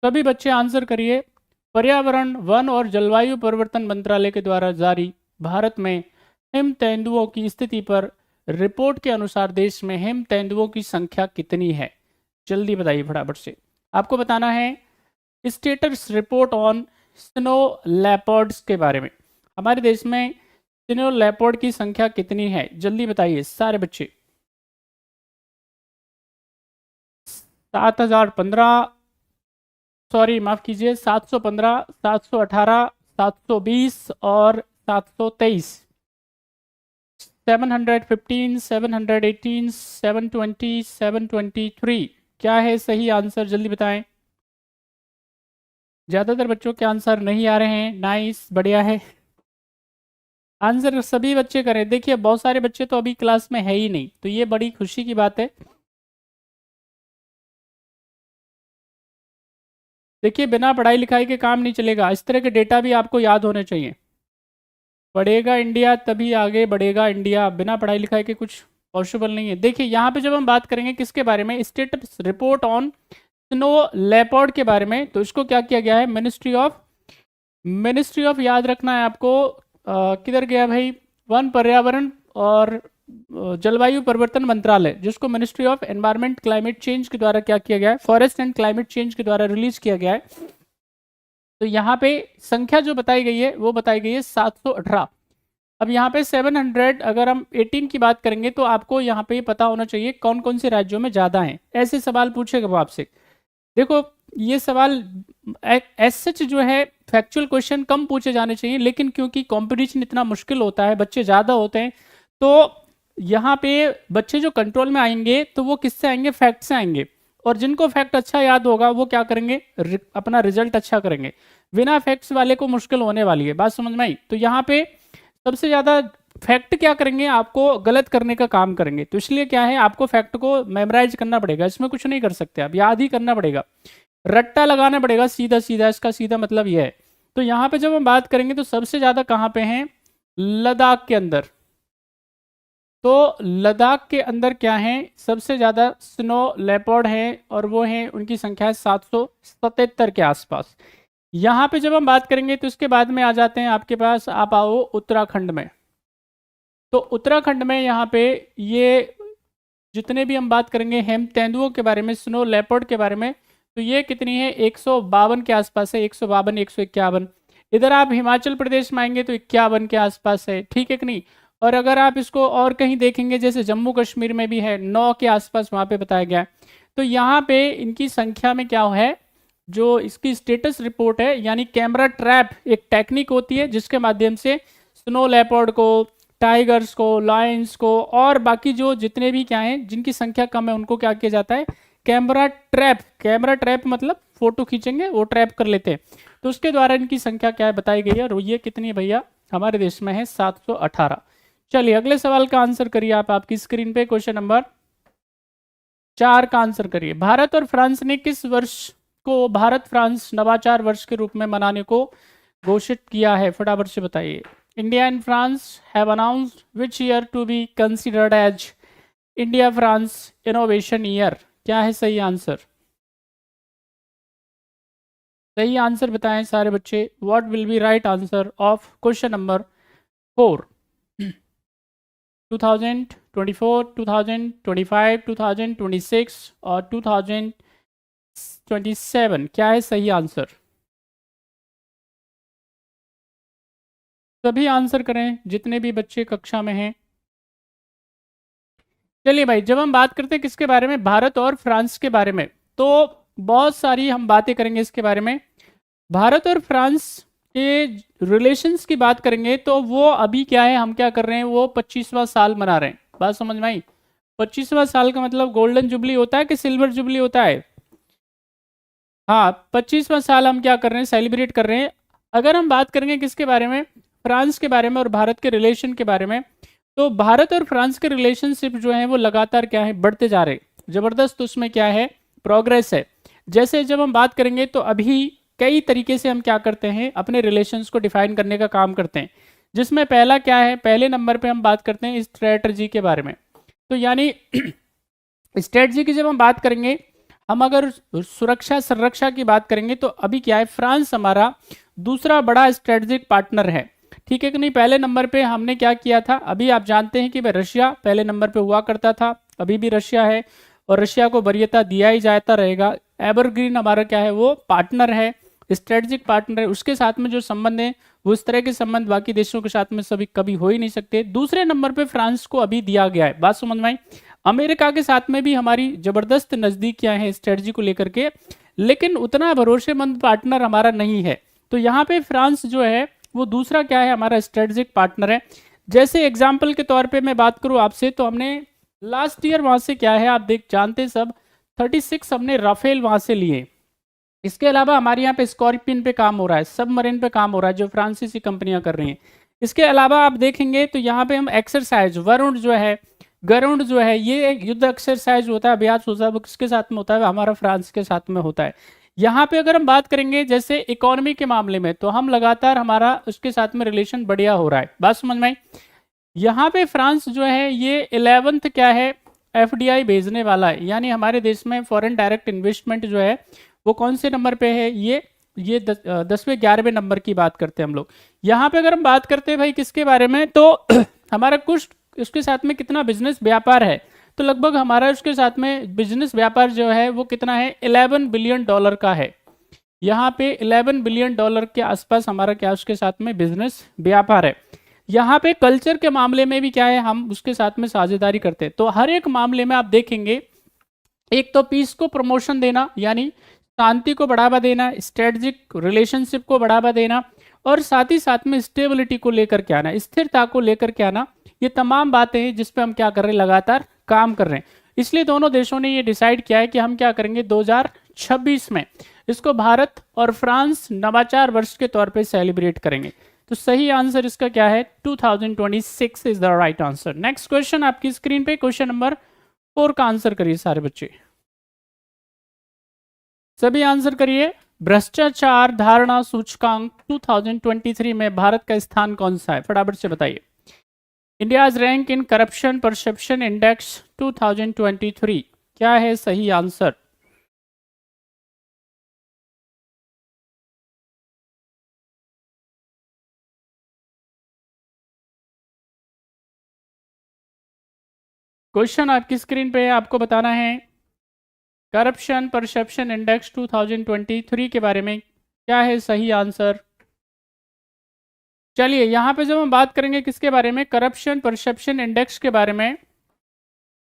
सभी बच्चे आंसर करिए। पर्यावरण, वन और जलवायु परिवर्तन मंत्रालय के द्वारा जारी भारत में हिम तेंदुओं की स्थिति पर रिपोर्ट के अनुसार देश में हिम तेंदुओं की संख्या कितनी है? जल्दी बताइए फटाफट से। आपको बताना है status report on snow leopards के बारे में। हमारे देश में स्नो लेपर्ड की संख्या कितनी है? जल्दी बताइए सारे बच्चे। 7015, सॉरी माफ कीजिए, 715, 718, 720 और 723। 715, 718, 720, 723 क्या है सही आंसर? जल्दी बताएं। ज़्यादातर बच्चों के आंसर नहीं आ रहे हैं। नाइस, बढ़िया है। आंसर सभी बच्चे करें। देखिए बहुत सारे बच्चे तो अभी क्लास में है ही नहीं, तो ये बड़ी खुशी की बात है। देखिए बिना पढ़ाई लिखाई के काम नहीं चलेगा, इस तरह के डेटा भी आपको याद होने चाहिए। बढ़ेगा इंडिया तभी आगे बढ़ेगा इंडिया, बिना पढ़ाई लिखाई के कुछ पॉसिबल नहीं है। देखिए यहाँ पे जब हम बात करेंगे किसके बारे में, status report on snow leopard के बारे में, तो इसको क्या किया गया है, मिनिस्ट्री ऑफ याद रखना है आपको। किधर गया भाई, वन, पर्यावरण और जलवायु परिवर्तन मंत्रालय, जिसको ministry of environment climate change के द्वारा क्या किया गया है, फॉरेस्ट एंड क्लाइमेट चेंज के द्वारा रिलीज किया गया है। तो यहाँ पे संख्या जो बताई गई है वो बताई गई है 718। अब यहाँ पे 700, अगर हम 18 की बात करेंगे तो आपको यहाँ पे पता होना चाहिए कौन कौन से राज्यों में ज़्यादा हैं। ऐसे सवाल पूछेगा वो आपसे। देखो ये सवाल एज सच जो है फैक्चुअल क्वेश्चन कम पूछे जाने चाहिए, लेकिन क्योंकि कंपटीशन इतना मुश्किल होता है, बच्चे ज़्यादा होते हैं, तो यहाँ पे बच्चे जो कंट्रोल में आएंगे तो वो किससे आएंगे, फैक्ट से आएंगे। और जिनको फैक्ट अच्छा याद होगा वो क्या करेंगे, अपना रिजल्ट अच्छा करेंगे। बिना फैक्ट्स वाले को मुश्किल होने वाली है। बात समझ में आई? तो यहाँ पे सबसे ज़्यादा फैक्ट क्या करेंगे, आपको गलत करने का काम करेंगे। तो इसलिए क्या है, आपको फैक्ट को मेमोराइज करना पड़ेगा, इसमें कुछ नहीं कर सकते आप, याद ही करना पड़ेगा, रट्टा लगाना पड़ेगा सीधा सीधा। इसका सीधा मतलब यह है। तो यहाँ पे जब हम बात करेंगे तो सबसे ज़्यादा कहाँ पे हैं, लद्दाख के अंदर। तो लद्दाख के अंदर क्या है, सबसे ज़्यादा स्नो लेपर्ड हैं और वो हैं, उनकी संख्या है 777 के आसपास। यहाँ पे जब हम बात करेंगे तो इसके बाद में आ जाते हैं आपके पास, आप आओ उत्तराखंड में। तो उत्तराखंड में यहाँ पे ये जितने भी हम बात करेंगे हेम तेंदुओं के बारे में, स्नो लेपर्ड के बारे में, तो ये कितनी है, 152 के आसपास है, 152, 151। इधर आप हिमाचल प्रदेश में आएंगे तो 51 के आसपास है, ठीक है कि नहीं। और अगर आप इसको और कहीं देखेंगे जैसे जम्मू कश्मीर में भी है 9 के आसपास, वहाँ पे बताया गया है। तो यहाँ पे इनकी संख्या में क्या है, जो इसकी स्टेटस रिपोर्ट है, यानी कैमरा ट्रैप एक टेक्निक होती है जिसके माध्यम से स्नो लेपर्ड को, टाइगर्स को, लायंस को और बाकी जो जितने भी क्या हैं जिनकी संख्या कम है उनको क्या किया जाता है, कैमरा ट्रैप। कैमरा ट्रैप मतलब फोटो खींचेंगे वो ट्रैप कर लेते हैं। तो उसके द्वारा इनकी संख्या क्या है बताई गई है, और ये कितनी है भैया, हमारे देश में है 718। चलिए अगले सवाल का आंसर करिए आप, आपकी स्क्रीन पे क्वेश्चन नंबर 4 का आंसर करिए। भारत और फ्रांस ने किस वर्ष को भारत फ्रांस नवाचार वर्ष के रूप में मनाने को घोषित किया है? फटाफट से बताइए। India and France have announced which year to be considered as India France innovation year. क्या है सही आंसर? सही आंसर बताएं सारे बच्चे। What will be right answer of question number 4? 2024, 2025, 2026 और 2027 क्या है सही आंसर? सभी आंसर करें जितने भी बच्चे कक्षा में हैं। चलिए भाई, जब हम बात करते हैं किसके बारे में, भारत और फ्रांस के बारे में, तो बहुत सारी हम बातें करेंगे इसके बारे में। भारत और फ्रांस के रिलेशंस की बात करेंगे तो वो अभी क्या है, हम क्या कर रहे हैं, वो 25वां साल मना रहे हैं। बात समझ में आई? 25वां साल का मतलब गोल्डन जुबली होता है कि सिल्वर जुबली होता है? हाँ, 25वां साल हम क्या कर रहे हैं, सेलिब्रेट कर रहे हैं। अगर हम बात करेंगे किसके बारे में, फ्रांस के बारे में और भारत के रिलेशन के बारे में, तो भारत और फ्रांस के रिलेशनशिप जो है वो लगातार क्या है, बढ़ते जा रहे, जबरदस्त उसमें क्या है, प्रोग्रेस है। जैसे जब हम बात करेंगे तो अभी कई तरीके से हम क्या करते हैं, अपने रिलेशंस को डिफाइन करने का काम करते हैं, जिसमें पहला क्या है, पहले नंबर पे हम बात करते हैं स्ट्रेटजी के बारे में। तो यानी स्ट्रेटजी की जब हम बात करेंगे, हम अगर सुरक्षा संरक्षा की बात करेंगे तो अभी क्या है, फ्रांस हमारा दूसरा बड़ा स्ट्रेटेजिक पार्टनर है, ठीक है कि नहीं। पहले नंबर पे हमने क्या किया था, अभी आप जानते हैं कि भाई रशिया पहले नंबर पे हुआ करता था, अभी भी रशिया है और रशिया को वरीयता दिया ही जाता रहेगा। एवरग्रीन हमारा क्या है, वो पार्टनर है, स्ट्रेटेजिक पार्टनर है, उसके साथ में जो संबंध है वो इस तरह के संबंध बाकी देशों के साथ में सभी कभी हो ही नहीं सकते। दूसरे नंबर पे फ्रांस को अभी दिया गया है, बात समझ में आई। अमेरिका के साथ में भी हमारी जबरदस्त नजदीकियां हैं स्ट्रेटजी को लेकर के, लेकिन उतना भरोसेमंद पार्टनर हमारा नहीं है। तो यहाँ पे फ्रांस जो है वो दूसरा क्या है, हमारा स्ट्रेटेजिक पार्टनर है। जैसे एग्जाम्पल के तौर पे मैं बात करूं आपसे, तो हमने लास्ट ईयर वहां से क्या है, आप देख जानते सब 36 हमने राफेल वहां से लिए। इसके अलावा हमारे यहाँ पे स्कॉर्पियन पे काम हो रहा है, सबमरीन पे काम हो रहा है जो फ्रांसीसी कंपनियां कर रही हैं। इसके अलावा आप देखेंगे तो यहाँ पे हम एक्सरसाइज वरुण जो है, गरुड़ जो है, ये एक युद्ध एक्सरसाइज होता है, अभ्यास होता है, वो किसके साथ में होता है, हमारा फ्रांस के साथ में होता है। यहाँ पे अगर हम बात करेंगे जैसे इकोनॉमी के मामले में, तो हम लगातार हमारा उसके साथ में रिलेशन बढ़िया हो रहा है, बात समझ में आई। यहाँ पे फ्रांस जो है ये 11th क्या है, एफडीआई भेजने वाला है, यानी हमारे देश में फॉरेन डायरेक्ट इन्वेस्टमेंट जो है वो कौन से नंबर पे है, ये 10वें 11वें नंबर की बात करते हैं हम लोग। यहाँ पे अगर हम बात करते हैं भाई किसके बारे में, तो हमारा कुछ उसके साथ में कितना बिजनेस व्यापार है, तो लगभग हमारा उसके साथ में बिजनेस व्यापार जो है वो कितना है, 11 बिलियन डॉलर का है। यहाँ पे 11 बिलियन डॉलर के आसपास हमारा क्या उसके साथ में बिजनेस व्यापार है। यहाँ पे कल्चर के मामले में भी क्या है, हम उसके साथ में साझेदारी करते हैं। तो हर एक मामले में आप देखेंगे, एक तो पीस को प्रमोशन देना, यानी शांति को बढ़ावा देना, स्ट्रेटजिक रिलेशनशिप को बढ़ावा देना, और साथ ही साथ में स्टेबिलिटी को लेकर के आना, स्थिरता को लेकर के आना, ये तमाम बातें हैं जिस पे हम क्या कर रहे हैं, लगातार काम कर रहे हैं। इसलिए दोनों देशों ने ये डिसाइड किया है कि हम क्या करेंगे 2026 में इसको भारत और फ्रांस नवाचार वर्ष के तौर पे सेलिब्रेट करेंगे। तो सही आंसर इसका क्या है, 2026 is the right answer. Next question आपकी स्क्रीन पे, क्वेश्चन नंबर 4 का आंसर करिए सारे बच्चे, सभी आंसर करिए। भ्रष्टाचार धारणा सूचकांक 2023 में भारत का स्थान कौन सा है, फटाफट से बताइए। India's rank in corruption perception index 2023, क्या है सही आंसर। क्वेश्चन आपकी स्क्रीन पे आपको बताना है, करप्शन परसेप्शन इंडेक्स 2023 के बारे में क्या है सही आंसर। चलिए यहाँ पे जब हम बात करेंगे किसके बारे में, करप्शन परसेप्शन इंडेक्स के बारे में,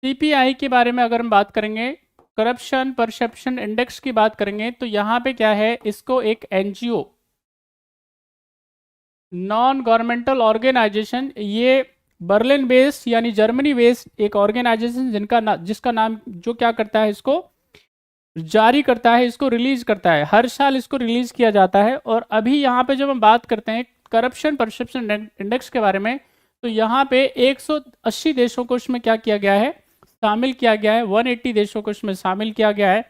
सीपीआई के बारे में अगर हम बात करेंगे, करप्शन परसेप्शन इंडेक्स की बात करेंगे, तो यहाँ पे क्या है, इसको एक एनजीओ नॉन गवर्नमेंटल ऑर्गेनाइजेशन, ये बर्लिन बेस्ड यानी जर्मनी बेस्ड एक ऑर्गेनाइजेशन जिसका नाम जो क्या करता है, इसको जारी करता है, इसको रिलीज करता है, हर साल इसको रिलीज किया जाता है। और अभी यहाँ पे जब हम बात करते हैं करप्शन परसेप्शन इंडेक्स के बारे में, तो यहाँ पे 180 देशों को इसमें क्या किया गया है, शामिल किया गया है, 180 देशों को इसमें शामिल किया गया है।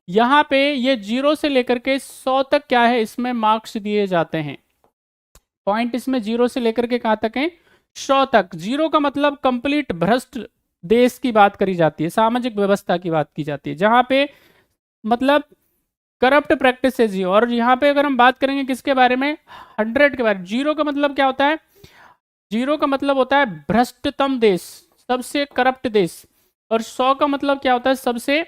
यहाँ पे ये 0 से लेकर के 100 तक क्या है, इसमें मार्क्स दिए जाते हैं, पॉइंट इसमें 0 से लेकर के कहाँ तक है, 100 तक। 0 का मतलब कंप्लीट भ्रष्ट देश की बात करी जाती है, सामाजिक व्यवस्था की बात की जाती है, जहाँ पे मतलब करप्ट प्रैक्टिसेस ही। और यहाँ पे अगर हम बात करेंगे किसके बारे में, 100 के बारे में। 0 का मतलब क्या होता है, 0 का मतलब होता है भ्रष्टतम देश, सबसे करप्ट देश। और 100 का मतलब क्या होता है, सबसे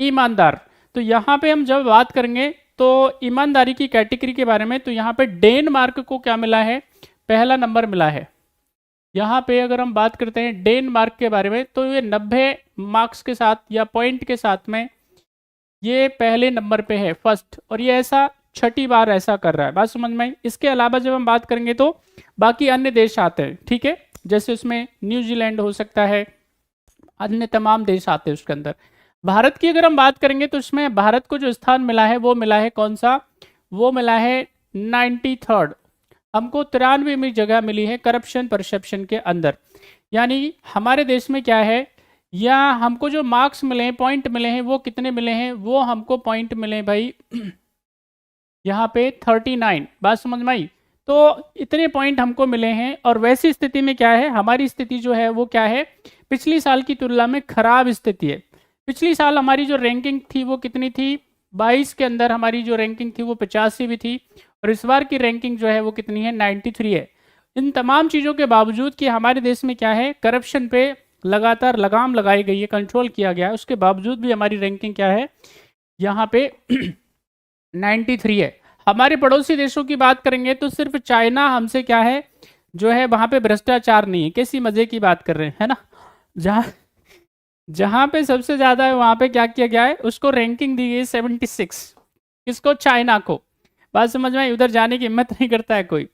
ईमानदार। तो यहाँ पे हम जब बात करेंगे तो ईमानदारी की कैटेगरी के बारे में, तो यहाँ पे डेनमार्क को क्या मिला है, पहला नंबर मिला है। यहाँ पे अगर हम बात करते हैं डेनमार्क के बारे में, तो ये 90 मार्क्स के साथ या पॉइंट के साथ में ये पहले नंबर पे है, फर्स्ट, और ये ऐसा छठी बार ऐसा कर रहा है, बात समझ में आई। इसके अलावा जब हम बात करेंगे तो बाकी अन्य देश आते हैं, ठीक है, जैसे उसमें न्यूजीलैंड हो सकता है, अन्य तमाम देश आते हैं उसके अंदर। भारत की अगर हम बात करेंगे तो इसमें भारत को जो स्थान मिला है वो मिला है कौन सा, वो मिला है 93rd, हमको 93वीं जगह मिली है करप्शन परसेप्शन के अंदर। यानी हमारे देश में क्या है, या हमको जो मार्क्स मिले हैं, पॉइंट मिले हैं, वो कितने मिले हैं, वो हमको पॉइंट मिले हैं भाई यहाँ पे 39, बात समझ में आई। तो इतने पॉइंट हमको मिले हैं, और वैसी स्थिति में क्या है, हमारी स्थिति जो है वो क्या है, पिछली साल की तुलना में खराब स्थिति है। पिछली साल हमारी जो रैंकिंग थी वो कितनी थी, 22 के अंदर हमारी जो रैंकिंग थी वो 85 थी, और इस बार की रैंकिंग जो है वो कितनी है, 93 है। इन तमाम चीज़ों के बावजूद कि हमारे देश में क्या है, करप्शन पे लगातार लगाम लगाई गई है, कंट्रोल किया गया है, उसके बावजूद भी हमारी रैंकिंग क्या है, यहाँ पे 93 है। हमारे पड़ोसी देशों की बात करेंगे तो सिर्फ चाइना हमसे क्या है, जो है वहाँ पे भ्रष्टाचार नहीं है। कैसी मज़े की बात कर रहे हैं, है ना। जहाँ जहाँ पे सबसे ज़्यादा है वहाँ पे क्या किया गया है, उसको रैंकिंग दी गई 76। किसको, चाइना को। बात समझ में आई, उधर जाने की हिम्मत नहीं करता है कोई।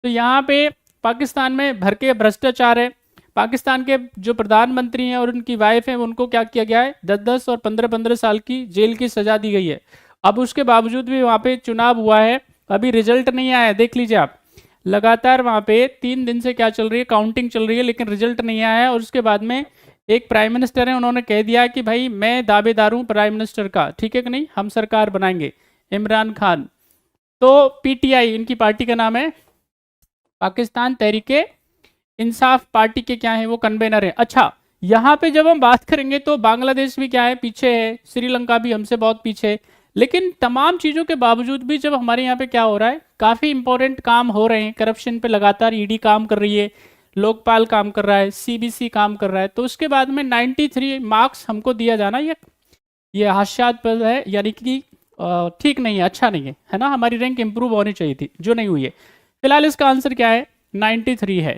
तो यहाँ पे पाकिस्तान में भर के भ्रष्टाचार है। पाकिस्तान के जो प्रधानमंत्री हैं और उनकी वाइफ हैं उनको क्या किया गया है, 10-10 और 15-15 साल की जेल की सजा दी गई है। अब उसके बावजूद भी वहाँ पे चुनाव हुआ है, अभी रिजल्ट नहीं आया है, देख लीजिए आप। लगातार वहाँ पे 3 दिन से क्या चल रही है, काउंटिंग चल रही है, लेकिन रिजल्ट नहीं आया है। और उसके बाद में एक प्राइम मिनिस्टर है, उन्होंने कह दिया कि भाई मैं दावेदार हूँ प्राइम मिनिस्टर का, ठीक है कि नहीं, हम सरकार बनाएंगे, इमरान खान। तो पीटीआई इनकी पार्टी का नाम है, पाकिस्तान तहरीके इंसाफ पार्टी के क्या है वो कन्वेनर है। अच्छा, यहाँ पे जब हम बात करेंगे तो बांग्लादेश भी क्या है, पीछे है, श्रीलंका भी हमसे बहुत पीछे है। लेकिन तमाम चीज़ों के बावजूद भी जब हमारे यहाँ पे क्या हो रहा है, काफ़ी इंपॉर्टेंट काम हो रहे हैं, करप्शन पे लगातार ईडी काम कर रही है, लोकपाल काम कर रहा है, सीबीसी काम कर रहा है, तो उसके बाद में 93 मार्क्स हमको दिया जाना ये हास्यास्पद है, यानी कि ठीक नहीं है, अच्छा नहीं है ना। हमारी रैंक इंप्रूव होनी चाहिए थी, जो नहीं हुई है। फिलहाल इसका आंसर क्या है, 93 है।